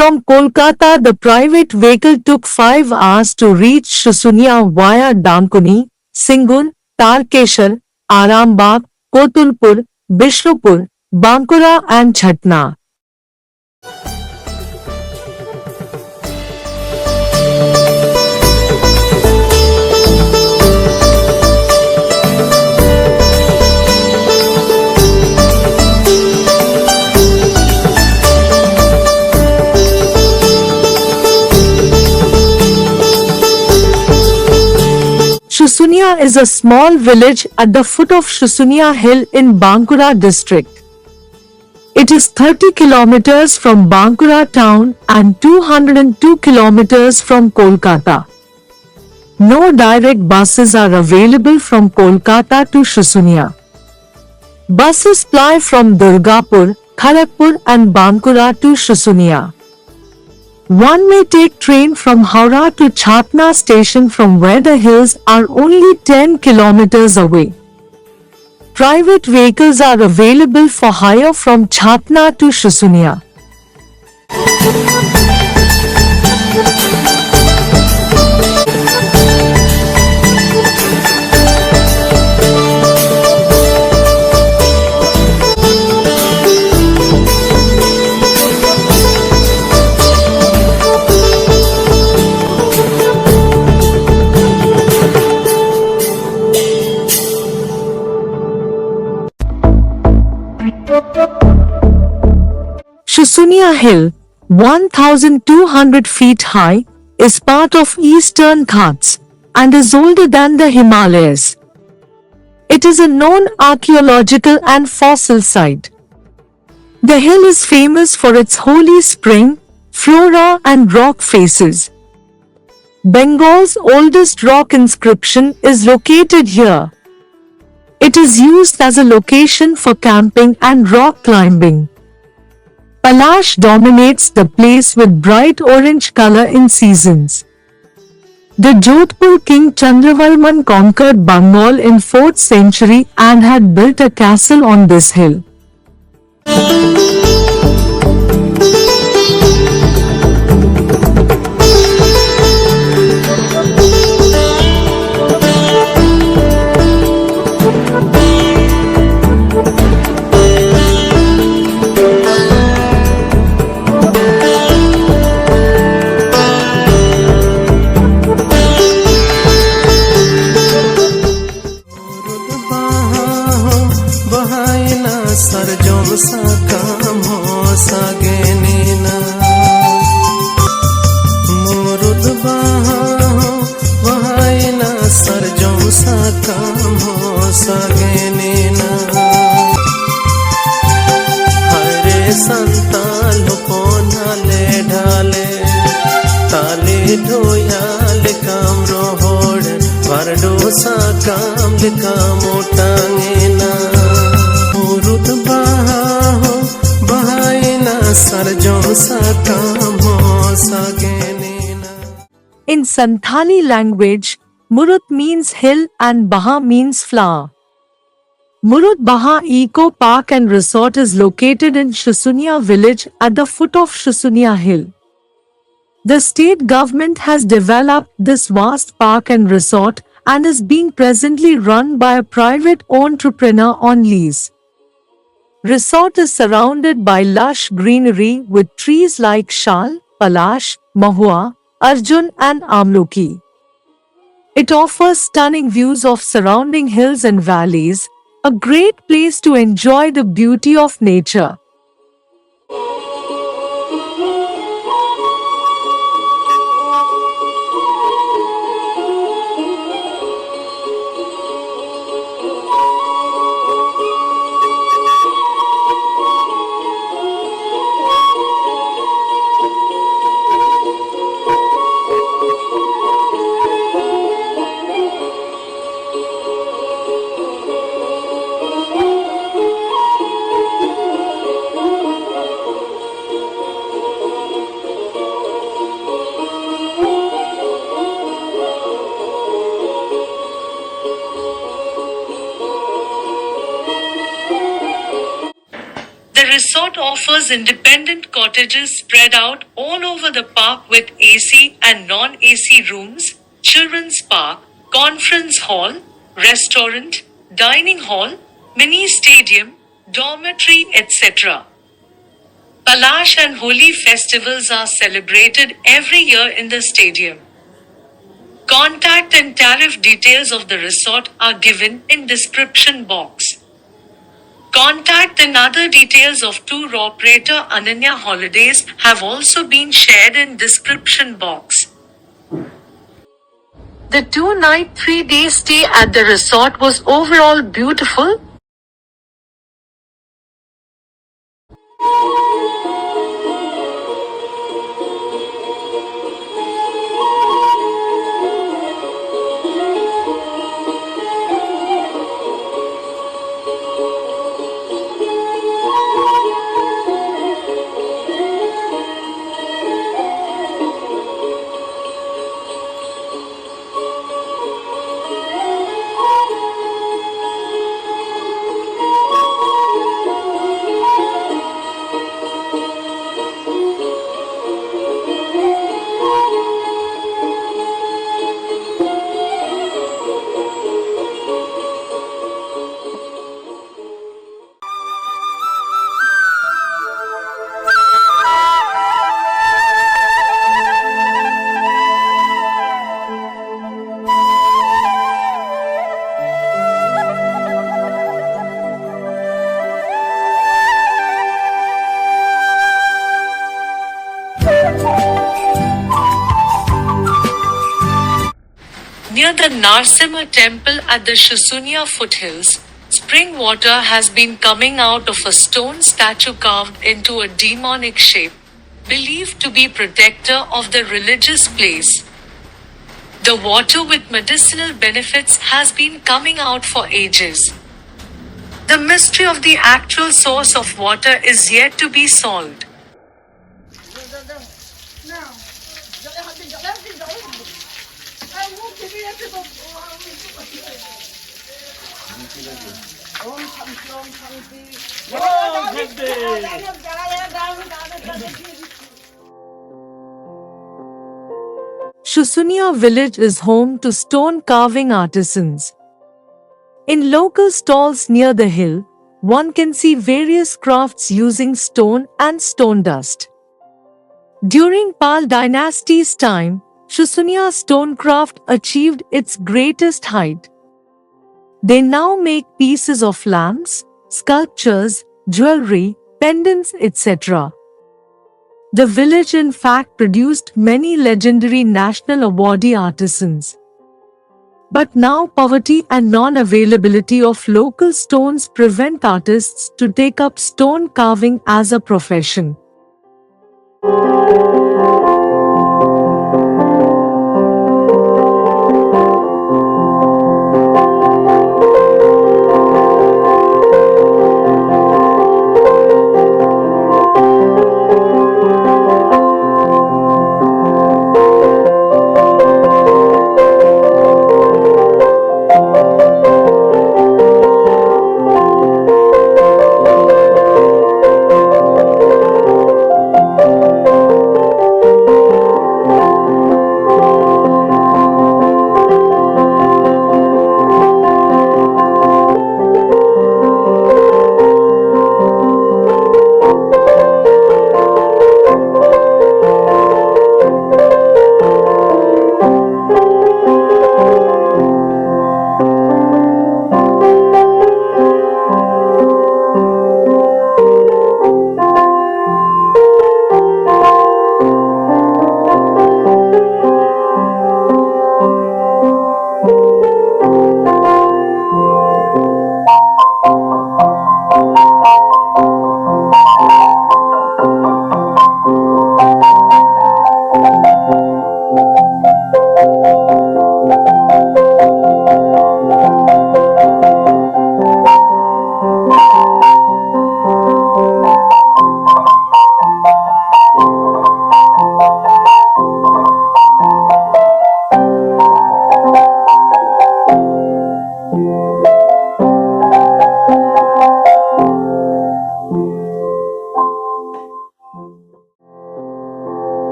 From Kolkata, the private vehicle took 5 hours to reach Shusunia via Dankuni, Singun, Tarkeshar, Arambagh, Kotulpur, Bishnupur, Bankura and Jhatna. Shusunia is a small village at the foot of Shusunia Hill in Bankura district. It is 30 kilometers from Bankura town and 202 kilometers from Kolkata. No direct buses are available from Kolkata to Shusunia. Buses ply from Durgapur, Kharagpur and Bankura to Shusunia. One may take train from Howrah to Jhatna station from where the hills are only 10 kilometers away. Private vehicles are available for hire from Jhatna to Shusunia. Shusunia Hill, 1,200 feet high, is part of Eastern Ghats and is older than the Himalayas. It is a known archaeological and fossil site. The hill is famous for its holy spring, flora and rock faces. Bengal's oldest rock inscription is located here. It is used as a location for camping and rock climbing. Palash dominates the place with bright orange color in seasons. The Jodhpur king Chandravarman conquered Bengal in 4th century and had built a castle on this hill. सरजों सा काम हो सगे नीना मुरुद बहाइना सरजों सा काम हो सगे नीना हरे संताल पोनाले ढाले ताले ढोयाल काम रोहोड़ वरडो सा काम काम उठांगेना In Santhali language, Murut means hill and Baha means flower. Murut Baha Eco Park and Resort is located in Shusunia village at the foot of Shusunia Hill. The state government has developed this vast park and resort and is being presently run by a private entrepreneur on lease. Resort is surrounded by lush greenery with trees like Shal, Palash, Mahua, Arjun and Amloki. It offers stunning views of surrounding hills and valleys, a great place to enjoy the beauty of nature. offers independent cottages spread out all over the park with AC and non-AC rooms, children's park, conference hall, restaurant, dining hall, mini stadium, dormitory, etc. Kalash and Holi festivals are celebrated every year in the stadium. Contact and tariff details of the resort are given in description box. Contact and other details of tour operator Ananya Holidays have also been shared in description box. The 2-night 3-day stay at the resort was overall beautiful. Near the Narsimha temple at the Shusunya foothills, spring water has been coming out of a stone statue carved into a demonic shape, believed to be protector of the religious place. The water with medicinal benefits has been coming out for ages. The mystery of the actual source of water is yet to be solved. Shusunya village is home to stone carving artisans. In local stalls near the hill, one can see various crafts using stone and stone dust. During Pal dynasty's time, Shusunya stonecraft achieved its greatest height. They now make pieces of lamps, sculptures, jewelry, pendants, etc. The village in fact produced many legendary national awardee artisans. But now poverty and non-availability of local stones prevent artists to take up stone carving as a profession.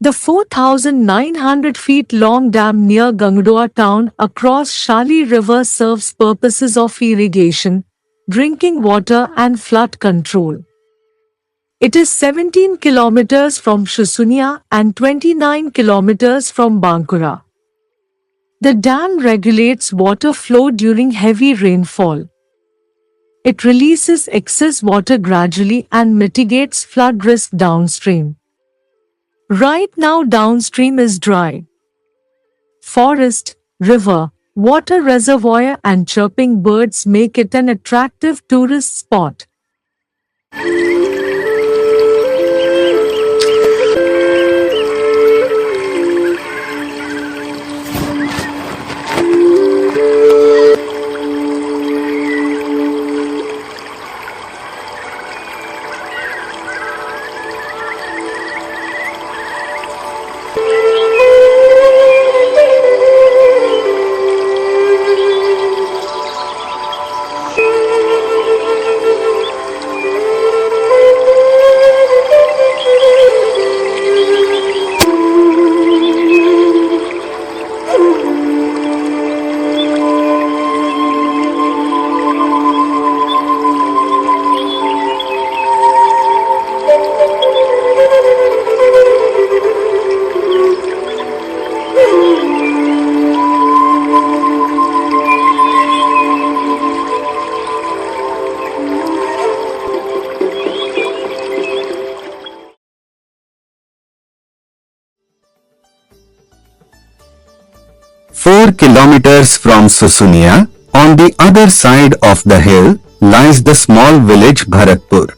The 4,900 feet long dam near Gangdua town across Shali River serves purposes of irrigation, drinking water and flood control. It is 17 kilometers from Shusunia and 29 kilometers from Bankura. The dam regulates water flow during heavy rainfall. It releases excess water gradually and mitigates flood risk downstream. Right now downstream is dry. Forest, river, water reservoir and chirping birds make it an attractive tourist spot. Four kilometers from Susunia, on the other side of the hill, lies the small village Bharatpur.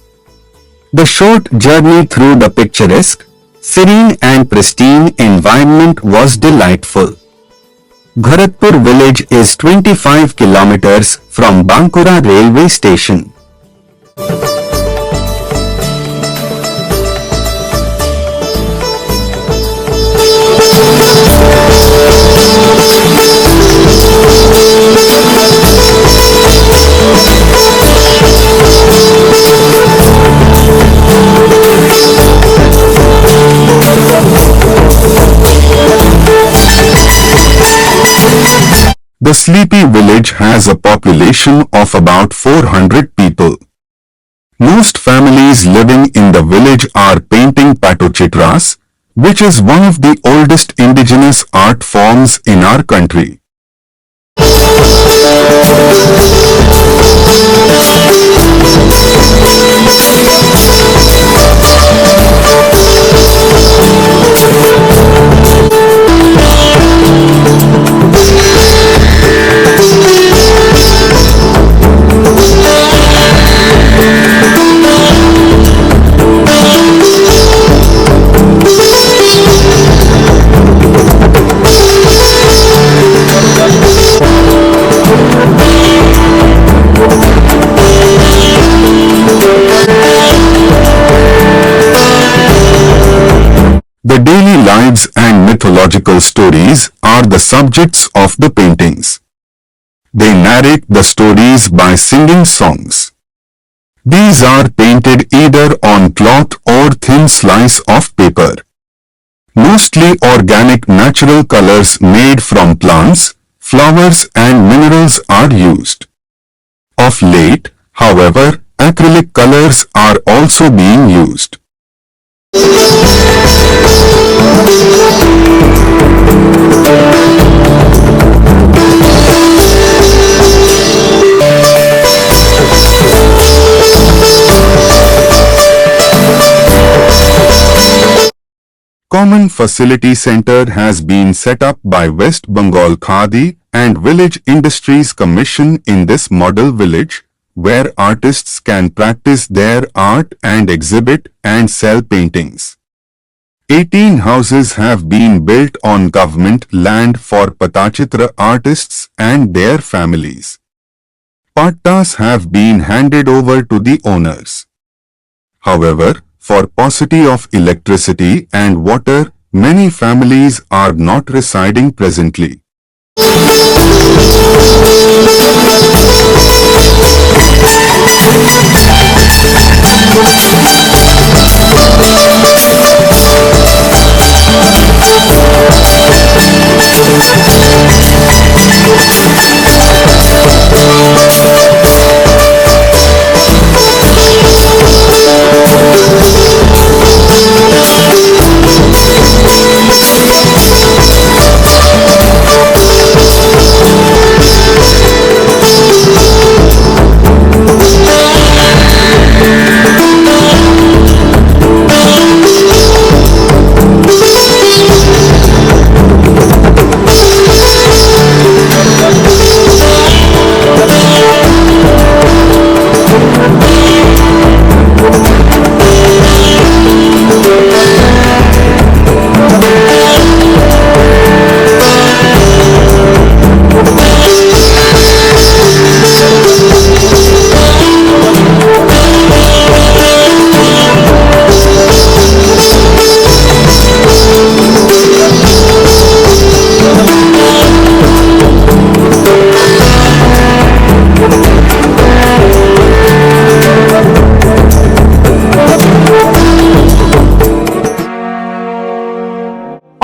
The short journey through the picturesque, serene and pristine environment was delightful. Bharatpur village is 25 kilometers from Bankura railway station. The sleepy village has a population of about 400 people. Most families living in the village are painting Pattochitras, which is one of the oldest indigenous art forms in our country. The daily lives and mythological stories are the subjects of the paintings. They narrate the stories by singing songs. These are painted either on cloth or thin slice of paper. Mostly organic natural colors made from plants, flowers and minerals are used. Of late, however, acrylic colors are also being used. Common Facility Center has been set up by West Bengal Khadi and Village Industries Commission in this model village, where artists can practice their art and exhibit and sell paintings. 18 houses have been built on government land for Patachitra artists and their families. Pattas have been handed over to the owners. However, for paucity of electricity and water, many families are not residing presently.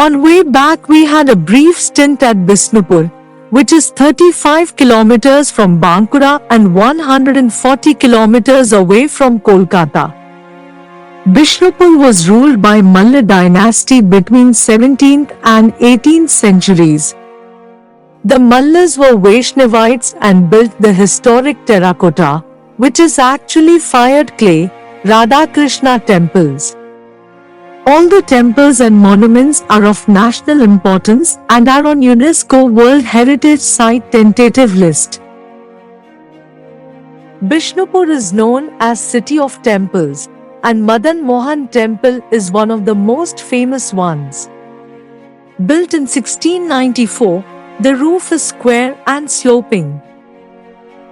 On way back we had a brief stint at Bisnupur, which is 35 kilometers from Bankura and 140 kilometers away from Kolkata. Bishnupur was ruled by Malla dynasty between 17th and 18th centuries. The Mallas were Vaishnavites and built the historic terracotta, which is actually fired clay, Radhakrishna temples. All the temples and monuments are of national importance and are on UNESCO World Heritage Site tentative list. Bishnupur is known as City of Temples, and Madan Mohan Temple is one of the most famous ones. Built in 1694, the roof is square and sloping.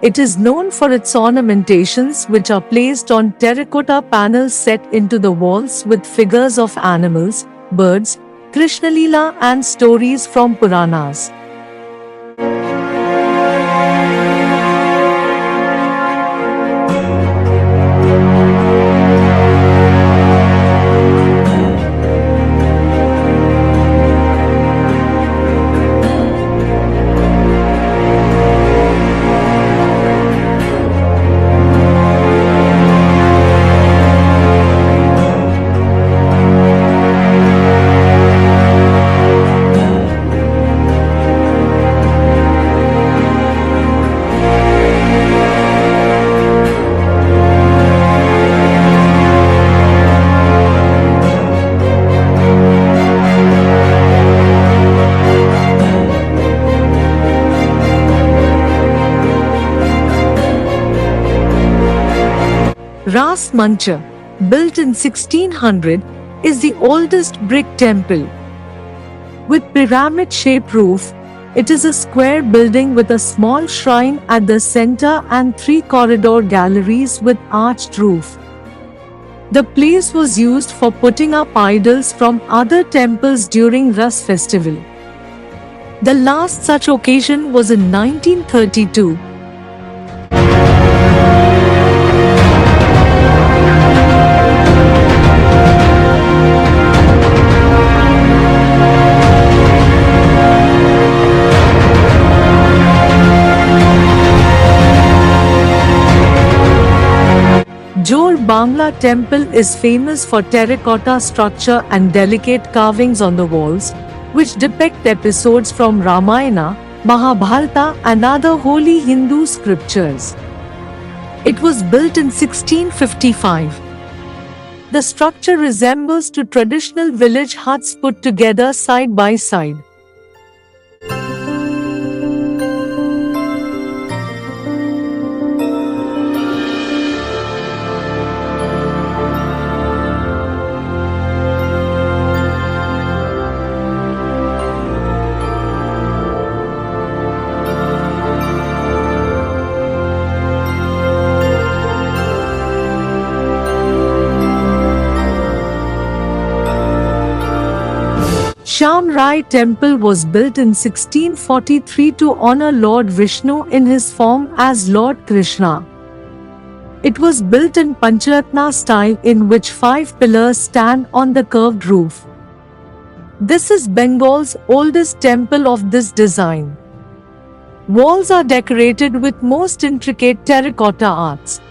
It is known for its ornamentations, which are placed on terracotta panels set into the walls with figures of animals, birds, Krishna Leela and stories from Puranas. Ras Mancha, built in 1600, is the oldest brick temple. With pyramid-shaped roof, it is a square building with a small shrine at the center and 3 corridor galleries with arched roof. The place was used for putting up idols from other temples during Ras festival. The last such occasion was in 1932. Jor Bangla temple is famous for terracotta structure and delicate carvings on the walls, which depict episodes from Ramayana, Mahabharata and other holy Hindu scriptures. It was built in 1655. The structure resembles to traditional village huts put together side by side. Sham Rai temple was built in 1643 to honor Lord Vishnu in his form as Lord Krishna. It was built in Pancharatna style in which 5 pillars stand on the curved roof. This is Bengal's oldest temple of this design. Walls are decorated with most intricate terracotta arts.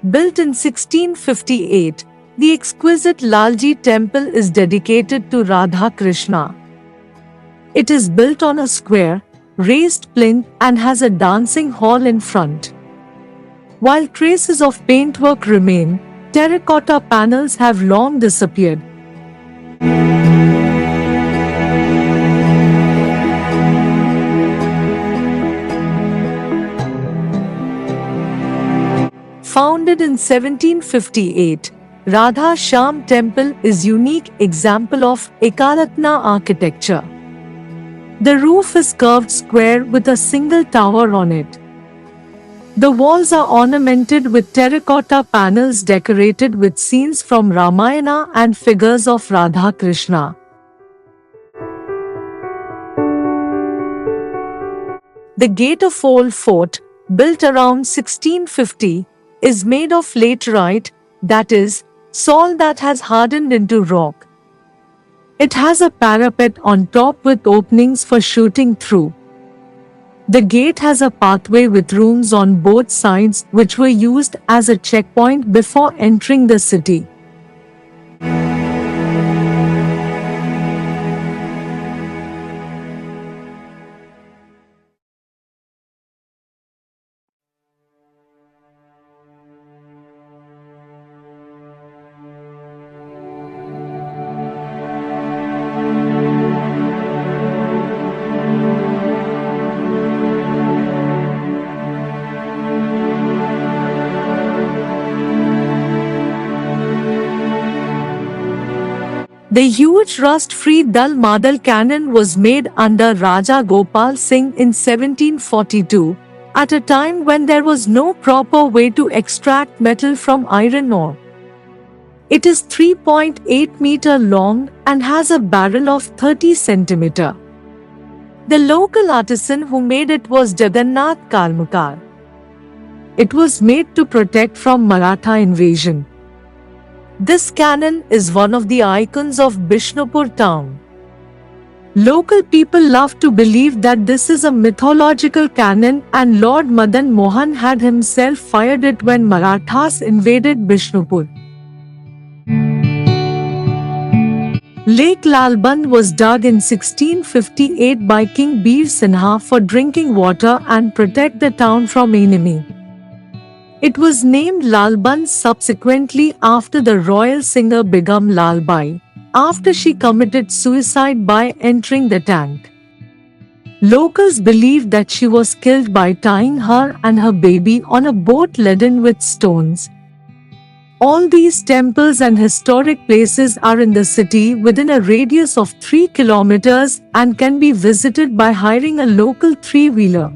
Built in 1658, the exquisite Lalji temple is dedicated to Radha Krishna. It is built on a square, raised plinth and has a dancing hall in front. While traces of paintwork remain, terracotta panels have long disappeared. Founded founded in 1758, Radha Shyam Temple is unique example of Ekaratna architecture. The roof is curved square with a single tower on it. The walls are ornamented with terracotta panels decorated with scenes from Ramayana and figures of Radha Krishna. The gate of Old Fort, built around 1650, is made of laterite, that is, salt that has hardened into rock. It has a parapet on top with openings for shooting through. The gate has a pathway with rooms on both sides which were used as a checkpoint before entering the city. The huge rust-free Dal Madal cannon was made under Raja Gopal Singh in 1742, at a time when there was no proper way to extract metal from iron ore. It is 3.8 meter long and has a barrel of 30 centimeter. The local artisan who made it was Jagannath Kalmukar. It was made to protect from Maratha invasion. This cannon is one of the icons of Bishnupur town. Local people love to believe that this is a mythological cannon and Lord Madan Mohan had himself fired it when Marathas invaded Bishnupur. Lake Lalband was dug in 1658 by King Bir Sinha for drinking water and protect the town from enemy. It was named Lalband subsequently after the royal singer Begum Lalbai, after she committed suicide by entering the tank. Locals believe that she was killed by tying her and her baby on a boat laden with stones. All these temples and historic places are in the city within a radius of 3 kilometers and can be visited by hiring a local three-wheeler.